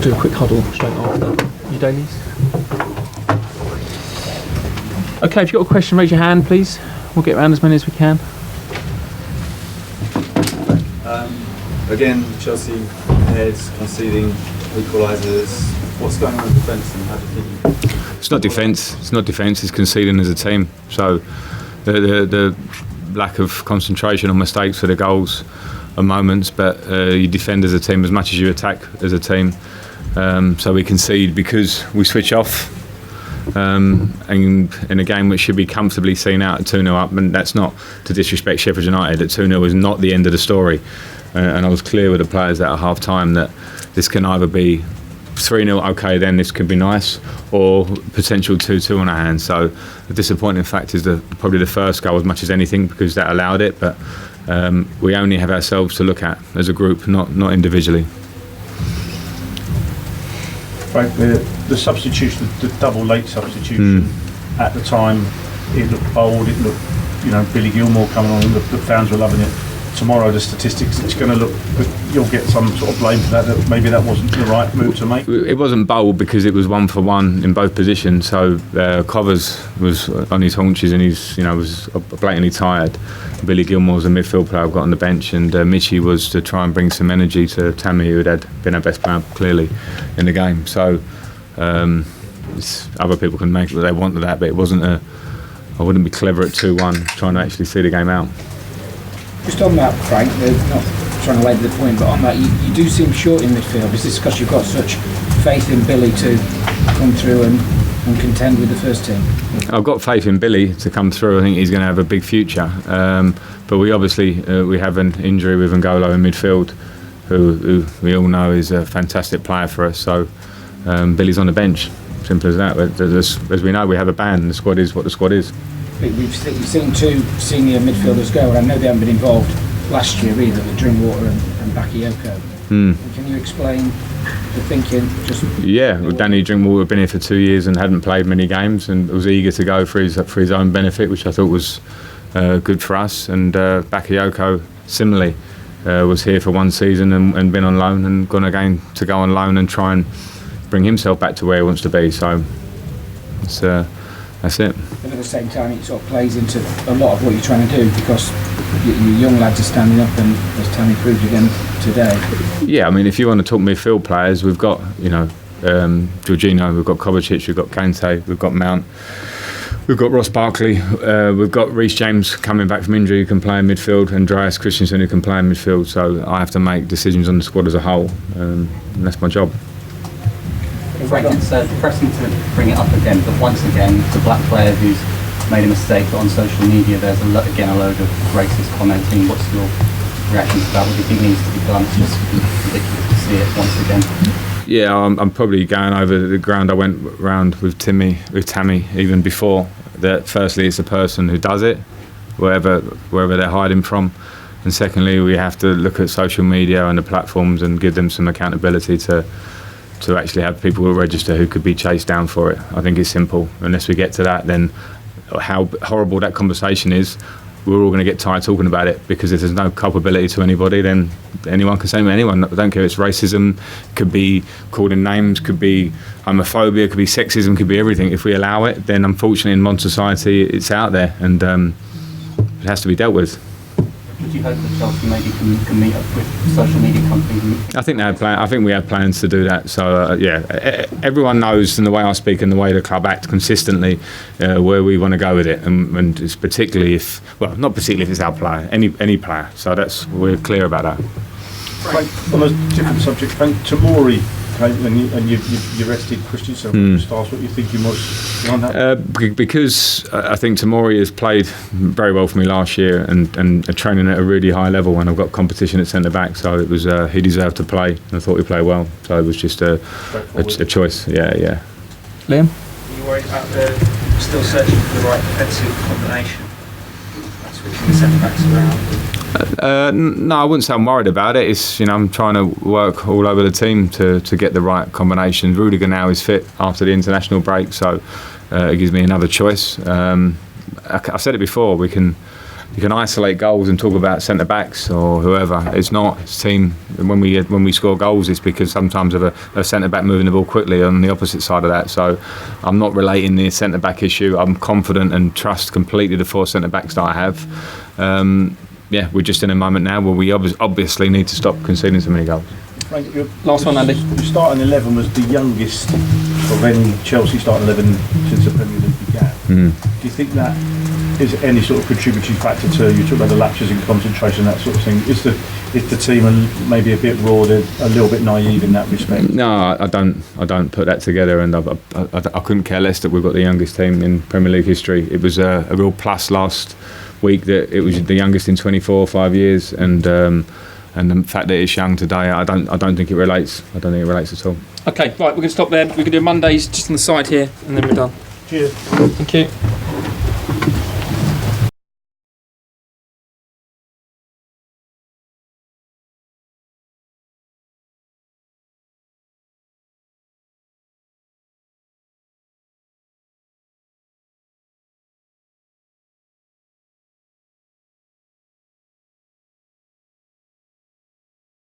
Do a quick huddle straight after you dailies. Okay, if you've got a question, raise your hand, please. We'll get around as many as we can. Again, Chelsea heads, conceding equalisers. What's going on in defence, and how do you think? It's not defence. It's not defence. It's conceding as a team. So the lack of concentration on mistakes for the goals are moments, but you defend as a team as much as you attack as a team. So we concede because we switch off. And in a game which should be comfortably seen out at 2-0 up, and that's not to disrespect Sheffield United, at 2-0 is not the end of the story. And I was clear with the players at half time that this can either be 3-0, okay, then this could be nice, or potential 2-2 on our hands. So the disappointing fact is probably the first goal as much as anything, because that allowed it, but we only have ourselves to look at as a group, not individually. Frank, the substitution, the double late substitution at the time, it looked bold, it looked, Billy Gilmore coming on, the fans were loving it. Tomorrow, the statistics, it's going to look, you'll get some sort of blame for that maybe that wasn't the right move to make. It wasn't bold because it was 1-for-1 in both positions. So Covers was on his haunches and was blatantly tired. Billy Gilmore's a midfield player I've got on the bench, and Michi was to try and bring some energy to Tammy, who had been our best player clearly in the game. So other people can make what they want of that, but it wasn't I wouldn't be clever at 2-1 trying to actually see the game out. Just on that, Frank, not trying to labour the point, but on that, you do seem short in midfield. Is this because you've got such faith in Billy to come through and contend with the first team? I've got faith in Billy to come through. I think he's going to have a big future. But we obviously we have an injury with N'Golo in midfield, who we all know is a fantastic player for us. So Billy's on the bench. Simple as that. As we know, we have a ban, and the squad is what the squad is. We've seen two senior midfielders go, and I know they haven't been involved last year either, with Drinkwater and Bakayoko. Can you explain the thinking? Danny Drinkwater had been here for 2 years and hadn't played many games, and was eager to go for his own benefit, which I thought was good for us. And Bakayoko similarly was here for 1 season and been on loan, and gone again to go on loan and try and bring himself back to where he wants to be. So that's it. And at the same time, it sort of plays into a lot of what you're trying to do, because your young lads are standing up, and as Tammy proved again today. Yeah, I mean, if you want to talk midfield players, we've got Jorginho, we've got Kovacic, we've got Kante, we've got Mount, we've got Ross Barkley, we've got Reece James coming back from injury who can play in midfield, and Andreas Christensen who can play in midfield. So I have to make decisions on the squad as a whole, and that's my job. Frank, it's depressing to bring it up again, but once again, the black player who's made a mistake on social media, there's a load of racist commenting. What's your reaction to that? What do you think needs to be done? It's just ridiculous to see it once again. Yeah, I'm probably going over the ground I went round with Tammy, even before. That firstly, it's the person who does it, wherever they're hiding from, and secondly, we have to look at social media and the platforms and give them some accountability to actually have people who register who could be chased down for it. I think it's simple. Unless we get to that, then how horrible that conversation is, we're all going to get tired talking about it, because if there's no culpability to anybody, then anyone can say to anyone. I don't care if it's racism, could be calling names, could be homophobia, could be sexism, could be everything. If we allow it, then unfortunately in modern society it's out there, and it has to be dealt with. Would you hope that Chelsea maybe can meet up with social media companies? I think we have plans to do that. So everyone knows, in the way I speak and the way the club act consistently, where we want to go with it, and it's particularly not particularly if it's our player, any player. So we're clear about that. Frank, on a different subject, Frank, Tomori, and you rested Christensen. Just ask what you're thinking was behind that. Because I think Tomori has played very well for me last year, and training at a really high level, and I've got competition at centre back, so it was he deserved to play, and I thought he played well. So it was just a choice. Yeah. Liam? Are you worried about still searching for the right defensive combination? Switching the centre backs around? No, I wouldn't say I'm worried about it. It's I'm trying to work all over the team to get the right combination. Rudiger now is fit after the international break, so it gives me another choice. I said it before. You can isolate goals and talk about centre backs or whoever. It's not. It's team. When we score goals, it's because sometimes of a centre back moving the ball quickly on the opposite side of that. So I'm not relating the centre back issue. I'm confident and trust completely the 4 centre backs that I have. We're just in a moment now where we obviously need to stop conceding so many goals. Frank, Last one, Andy. Your starting 11 was the youngest of any Chelsea starting 11 since the Premier League began. Do you think that is any sort of contributory factor to, you talk about the lapses in concentration, that sort of thing? Is the team maybe a bit raw, a little bit naive in that respect? No, I don't put that together, and I couldn't care less that we've got the youngest team in Premier League history. It was a real plus last week that it was the youngest in 24 or 5 years, and the fact that it's young today, I don't think it relates. I don't think it relates at all. Okay, right, we're going to stop there. We're going to do Mondays just on the side here, and then we're done. Cheers. Thank you.